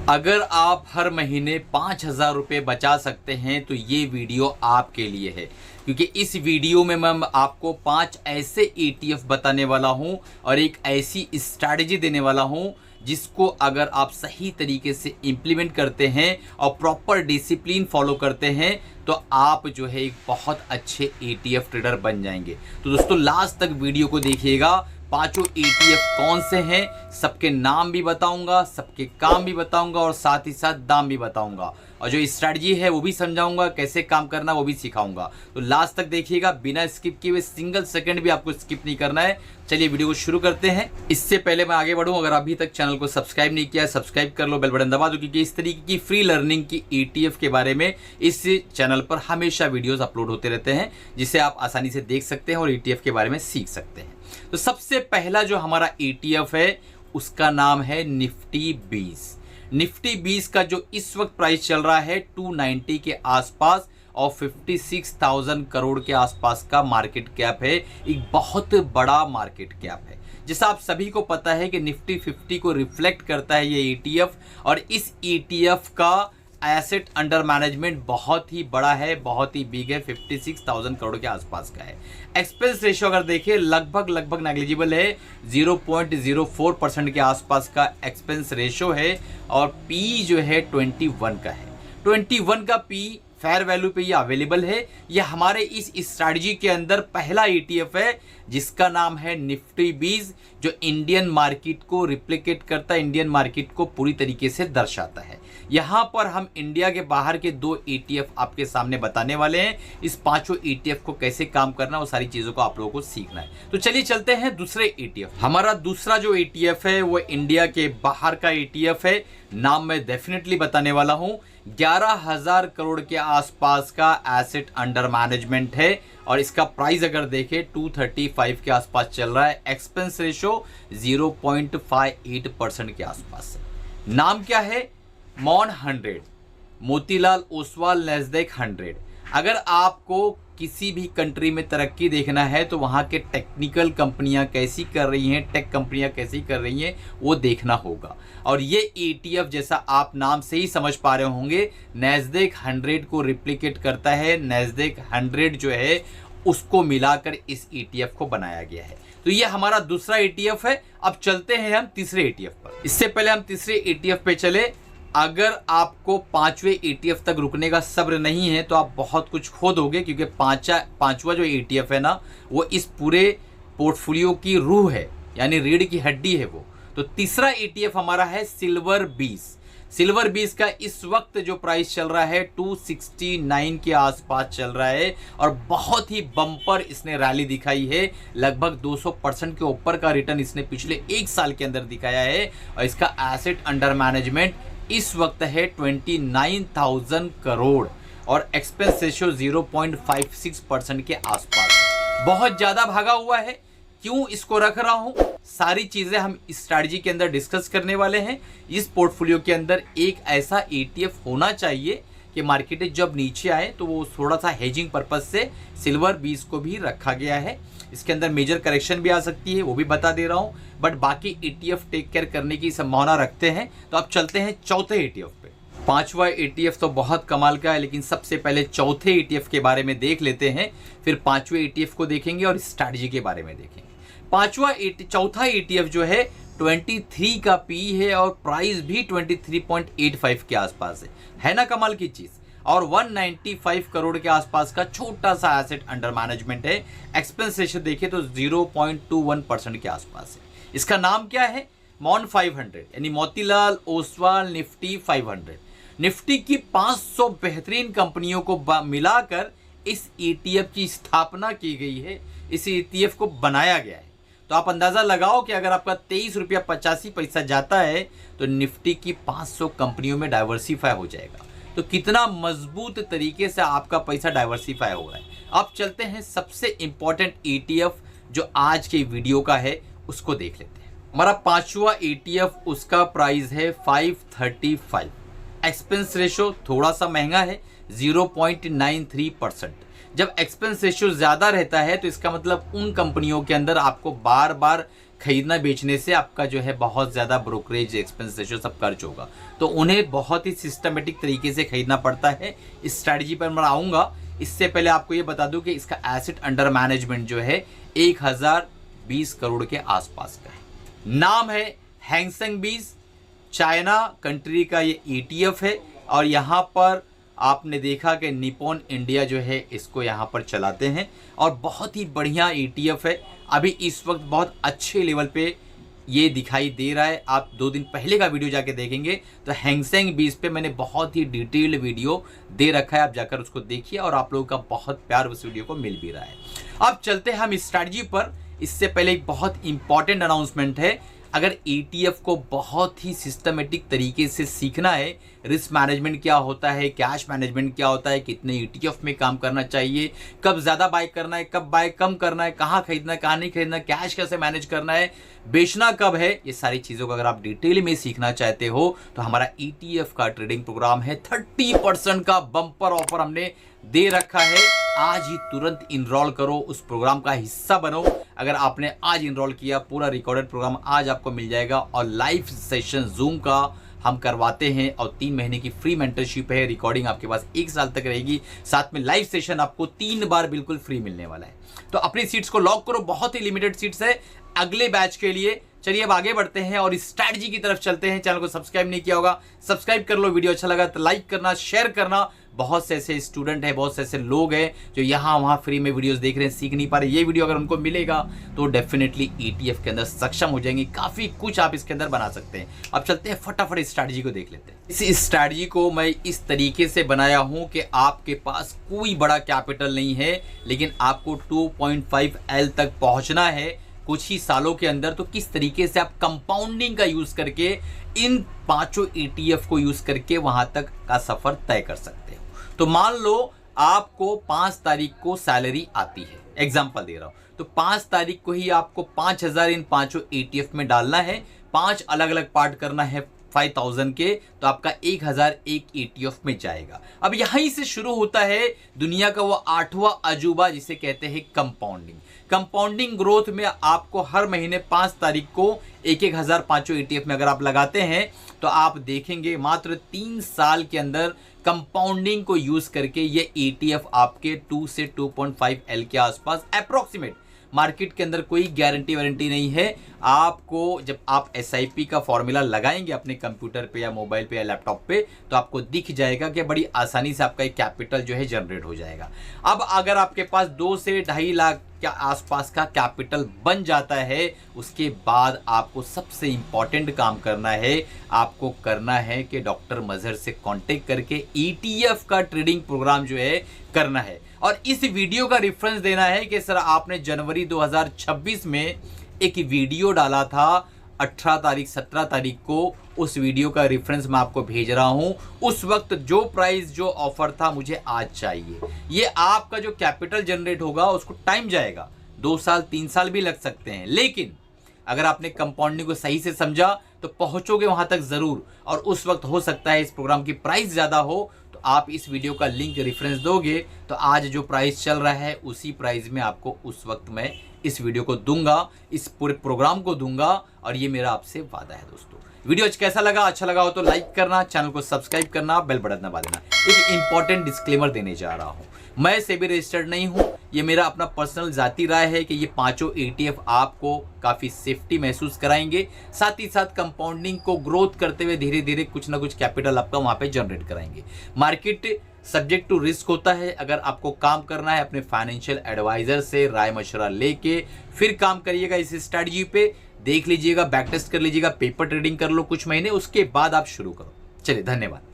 अगर आप हर महीने 5,000 रुपये बचा सकते हैं तो ये वीडियो आपके लिए है, क्योंकि इस वीडियो में मैं आपको 5 ऐसे ETF बताने वाला हूं और एक ऐसी स्ट्रैटेजी देने वाला हूं जिसको अगर आप सही तरीके से इम्प्लीमेंट करते हैं और प्रॉपर डिसिप्लिन फॉलो करते हैं तो आप जो है एक बहुत अच्छे ETF ट्रेडर बन जाएंगे। तो दोस्तों लास्ट तक वीडियो को देखिएगा। पांचों ETF कौन से हैं, सबके नाम भी बताऊंगा, सबके काम भी बताऊंगा और साथ ही साथ दाम भी बताऊंगा, और जो स्ट्रैटेजी है वो भी समझाऊंगा, कैसे काम करना वो भी सिखाऊंगा। तो लास्ट तक देखिएगा, बिना स्किप किए हुए सिंगल सेकंड भी आपको स्किप नहीं करना है। चलिए वीडियो को शुरू करते हैं। इससे पहले मैं आगे बढ़ूं, अगर अभी तक चैनल को सब्सक्राइब नहीं किया है सब्सक्राइब कर लो, बेल बटन दबा दो, क्योंकि इस तरीके की फ्री लर्निंग की ETF के बारे में इस चैनल पर हमेशा वीडियोस अपलोड होते रहते हैं, जिसे आप आसानी से देख सकते हैं और ETF के बारे में सीख सकते हैं। तो सबसे पहला जो हमारा ETF है उसका नाम है निफ्टी 20। निफ्टी 20 का जो इस वक्त प्राइस चल रहा है 290 के आसपास और 56,000 करोड़ के आसपास का मार्केट कैप है। एक बहुत बड़ा मार्केट कैप है। जैसा आप सभी को पता है कि निफ्टी 50 को रिफ्लेक्ट करता है ये ETF, और इस ETF का एसेट अंडर मैनेजमेंट बहुत ही बड़ा है, बहुत ही बिग है, 56,000 करोड़ के आसपास का है। एक्सपेंस रेशियो अगर देखें लगभग नेग्लिजिबल है, 0.04% के आसपास का एक्सपेंस रेशियो है, और पी जो है 21 का है। 21 का पी फेयर वैल्यू पे ये अवेलेबल है। ये हमारे इस स्ट्रैटेजी के अंदर पहला ETF है जिसका नाम है निफ्टी 20, जो इंडियन मार्केट को रिप्लिकेट करता है, इंडियन मार्केट को पूरी तरीके से दर्शाता है। यहां पर हम इंडिया के बाहर के 2 ETF आपके सामने बताने वाले हैं। इस पांचों ETF को कैसे काम करना, वो सारी चीजों को आप लोगों को सीखना है। तो चलिए चलते हैं दूसरे ETF। हमारा दूसरा जो ETF है वो इंडिया के बाहर का ETF है। नाम मैं डेफिनेटली बताने वाला हूं। 11,000 करोड़ के आसपास का एसेट अंडर मैनेजमेंट है, और इसका प्राइस अगर देखें 235 के आसपास चल रहा है। एक्सपेंस रेशियो 0.58% के आसपास है। नाम क्या है? मॉन 100, मोतीलाल ओसवाल नैस्डैक 100। अगर आपको किसी भी कंट्री में तरक्की देखना है तो वहाँ के टेक्निकल कंपनियाँ कैसी कर रही हैं, टेक कंपनियाँ कैसी कर रही हैं, वो देखना होगा। और ये ETF जैसा आप नाम से ही समझ पा रहे होंगे, नैस्डैक 100 को रिप्लिकेट करता है। नैस्डैक 100 जो है उसको मिलाकर इस ETF को बनाया गया है। तो ये हमारा दूसरा ETF है। अब चलते हैं हम तीसरे ETF पर। इससे पहले हम तीसरे ETF पे चले। अगर आपको 5वें ETF तक रुकने का सब्र नहीं है तो आप बहुत कुछ खो दोगे, क्योंकि पांचवा जो ETF है ना, वो इस पूरे पोर्टफोलियो की रूह है, यानी रीढ़ की हड्डी है वो। तो तीसरा ETF हमारा है सिल्वर 20। सिल्वर 20 का इस वक्त जो प्राइस चल रहा है 269 के आसपास चल रहा है, और बहुत ही बम्पर इसने रैली दिखाई है। लगभग 200% के ऊपर का रिटर्न इसने पिछले 1 साल के अंदर दिखाया है, और इसका एसेट अंडर मैनेजमेंट इस वक्त है 29,000 करोड़, और एक्सपेंस रेशियो 0.56% के आसपास। बहुत ज्यादा भागा हुआ है। क्यों इसको रख रहा हूं, सारी चीजें हम इस स्ट्रैटेजी के अंदर डिस्कस करने वाले हैं। इस पोर्टफोलियो के अंदर एक ऐसा ETF होना चाहिए कि मार्केट जब नीचे आए तो वो थोड़ा सा हेजिंग पर्पज से सिल्वर 20 को भी रखा गया है। इसके अंदर मेजर करेक्शन भी आ सकती है, वो भी बता दे रहा हूं, बट बाकी ETF टेक केयर करने की संभावना रखते हैं। तो अब चलते हैं चौथे ETF पे। पांचवा ETF तो बहुत कमाल का है, लेकिन सबसे पहले चौथे ETF के बारे में देख लेते हैं, फिर पांचवें ETF को देखेंगे और स्ट्रैटेजी के बारे में देखेंगे। चौथा ETF जो है 23 का पी है, और प्राइस भी 23.85 के आसपास है ना कमाल की चीज। और 195 करोड़ के आसपास का छोटा सा एसेट अंडर मैनेजमेंट है। एक्सपेंस रेशियो देखें तो 0.21% के आसपास है। इसका नाम क्या है? मॉन 500, यानी मोतीलाल ओसवाल निफ्टी 500। निफ्टी की 500 बेहतरीन कंपनियों को मिलाकर इस ETF की स्थापना की गई है, इस ETF को बनाया गया है। तो आप अंदाजा लगाओ कि अगर आपका 23 रुपया 85 पैसा जाता है तो निफ्टी की 500 कंपनियों में डाइवर्सिफाई हो जाएगा। तो कितना मजबूत तरीके से आपका पैसा डाइवर्सिफाई हो रहा है। अब चलते हैं सबसे इंपॉर्टेंट ETF जो आज के वीडियो का है, उसको देख लेते हैं। हमारा पांचवा ETF, उसका प्राइस है 535। एक्सपेंस रेशियो थोड़ा सा महंगा है, 0.93%। जब एक्सपेंस रेशियो ज्यादा रहता है तो इसका मतलब उन कंपनियों के अंदर आपको बार बार खरीदना बेचने से आपका जो है बहुत ज़्यादा ब्रोकरेज एक्सपेंस रेशो सब खर्च होगा। तो उन्हें बहुत ही सिस्टमेटिक तरीके से खरीदना पड़ता है। इस स्ट्रैटेजी पर मैं आऊँगा। इससे पहले आपको ये बता दूं कि इसका एसेट अंडर मैनेजमेंट जो है 1020 करोड़ के आसपास का है। नाम है हैंग सेंग बीज, चाइना कंट्री का ये ETF है और यहाँ पर आपने देखा कि निपॉन इंडिया जो है इसको यहाँ पर चलाते हैं और बहुत ही बढ़िया ETF है। अभी इस वक्त बहुत अच्छे लेवल पे ये दिखाई दे रहा है। आप 2 दिन पहले का वीडियो जाके देखेंगे तो हैंग सेंग बीज पे मैंने बहुत ही डिटेल्ड वीडियो दे रखा है, आप जाकर उसको देखिए और आप लोगों का बहुत प्यार उस वीडियो को मिल भी रहा है। अब चलते हैं हम इस स्ट्रैटेजी पर। इससे पहले एक बहुत इंपॉर्टेंट अनाउंसमेंट है। अगर ETF को बहुत ही सिस्टमेटिक तरीके से सीखना है, रिस्क मैनेजमेंट क्या होता है, कैश मैनेजमेंट क्या होता है, कितने ETF में काम करना चाहिए, कब ज़्यादा बाय करना है, कब बाय कम करना है, कहाँ खरीदना है, कहाँ नहीं खरीदना, कैश कैसे मैनेज करना है, बेचना कब है, ये सारी चीज़ों को अगर आप डिटेल में सीखना चाहते हो तो हमारा ETF का ट्रेडिंग प्रोग्राम है। 30% का बम्पर ऑफर हमने दे रखा है। आज ही तुरंत इनरोल करो, उस प्रोग्राम का हिस्सा बनो। अगर आपने आज इनरोल किया, पूरा रिकॉर्डेड प्रोग्राम आज आपको मिल जाएगा और लाइव सेशन जूम का हम करवाते हैं और 3 महीने की फ्री मेंटरशिप है। रिकॉर्डिंग आपके पास 1 साल तक रहेगी, साथ में लाइव सेशन आपको 3 बार बिल्कुल फ्री मिलने वाला है। तो अपनी सीट्स को लॉक करो, बहुत ही लिमिटेड सीट्स है अगले बैच के लिए। चलिए अब आगे बढ़ते हैं और इस स्ट्रैटेजी की तरफ चलते हैं। चैनल को सब्सक्राइब नहीं किया होगा, सब्सक्राइब कर लो। वीडियो अच्छा लगा तो लाइक करना, शेयर करना। बहुत से ऐसे स्टूडेंट हैं, बहुत से ऐसे लोग हैं जो यहाँ वहाँ फ्री में वीडियोस देख रहे हैं, सीख नहीं पा रहे। ये वीडियो अगर उनको मिलेगा तो डेफिनेटली ETF के अंदर सक्षम हो जाएंगे। काफ़ी कुछ आप इसके अंदर बना सकते हैं। अब चलते हैं, फटाफट इस स्ट्रैटेजी को देख लेते हैं। इस स्ट्रैटेजी को मैं इस तरीके से बनाया हूँ कि आपके पास कोई बड़ा कैपिटल नहीं है, लेकिन आपको 2.5L तक पहुँचना है कुछ ही सालों के अंदर। तो किस तरीके से आप कंपाउंडिंग का यूज़ करके इन 5 ETF को यूज़ करके वहाँ तक का सफ़र तय कर सकते हो। तो मान लो आपको 5 तारीख को सैलरी आती है, एग्जाम्पल दे रहा हूँ, तो 5 तारीख को ही आपको 5000 इन 5 ETF में डालना है। 5 अलग अलग पार्ट करना है 5000 के, तो आपका 1000 एक ETF में जाएगा। अब यहीं से शुरू होता है दुनिया का वो 8वां अजूबा जिसे कहते हैं कंपाउंडिंग। कंपाउंडिंग ग्रोथ में आपको हर महीने 5 तारीख को 1000 5 ETF में अगर आप लगाते हैं तो आप देखेंगे मात्र 3 साल के अंदर कंपाउंडिंग को यूज करके ये ETF आपके 2 से 2.5L के आसपास अप्रोक्सीमेट। मार्केट के अंदर कोई गारंटी वारंटी नहीं है। आपको जब आप SIP का फॉर्मूला लगाएंगे अपने कंप्यूटर पे या मोबाइल पे या लैपटॉप पे तो आपको दिख जाएगा कि बड़ी आसानी से आपका एक कैपिटल जो है जनरेट हो जाएगा। अब अगर आपके पास 2 से 2.5 लाख के आसपास का कैपिटल बन जाता है, उसके बाद आपको सबसे इंपॉर्टेंट काम करना है। आपको करना है कि डॉक्टर मजहर से कांटेक्ट करके ETF का ट्रेडिंग प्रोग्राम जो है करना है। और इस वीडियो का रेफरेंस देना है कि सर आपने जनवरी 2026 में एक वीडियो डाला था 18 तारीख 17 तारीख को, उस वीडियो का रेफरेंस मैं आपको भेज रहा हूं। उस वक्त जो प्राइस जो ऑफर था मुझे आज चाहिए। ये आपका जो कैपिटल जनरेट होगा उसको टाइम जाएगा, 2 साल 3 साल भी लग सकते हैं, लेकिन अगर आपने कंपाउंडिंग को सही से समझा तो पहुंचोगे वहां तक जरूर। और उस वक्त हो सकता है इस प्रोग्राम की प्राइस ज्यादा हो, तो आप इस वीडियो का लिंक रेफरेंस दोगे तो आज जो प्राइस चल रहा है उसी प्राइस में आपको उस वक्त मैं इस वीडियो को दूंगा, इस पूरे प्रोग्राम को दूंगा। और ये मेरा आपसे वादा है दोस्तों। वीडियो कैसा लगा, अच्छा लगा हो तो लाइक करना, चैनल को सब्सक्राइब करना, बेल बटन दबा देना। एक इंपॉर्टेंट डिस्क्लेमर देने जा रहा हूं, मैं सेबी रजिस्टर्ड नहीं हूं। ये मेरा अपना पर्सनल जाती राय है कि ये 5 ETF आपको काफ़ी सेफ्टी महसूस कराएंगे, साथ ही साथ कंपाउंडिंग को ग्रोथ करते हुए धीरे धीरे कुछ ना कुछ कैपिटल आपका वहाँ पे जनरेट कराएंगे। मार्केट सब्जेक्ट टू रिस्क होता है। अगर आपको काम करना है अपने फाइनेंशियल एडवाइजर से राय मशवरा लेके फिर काम करिएगा। इस स्ट्रैटेजी पे देख लीजिएगा, बैक टेस्ट कर लीजिएगा, पेपर ट्रेडिंग कर लो कुछ महीने, उसके बाद आप शुरू करो। चलिए, धन्यवाद।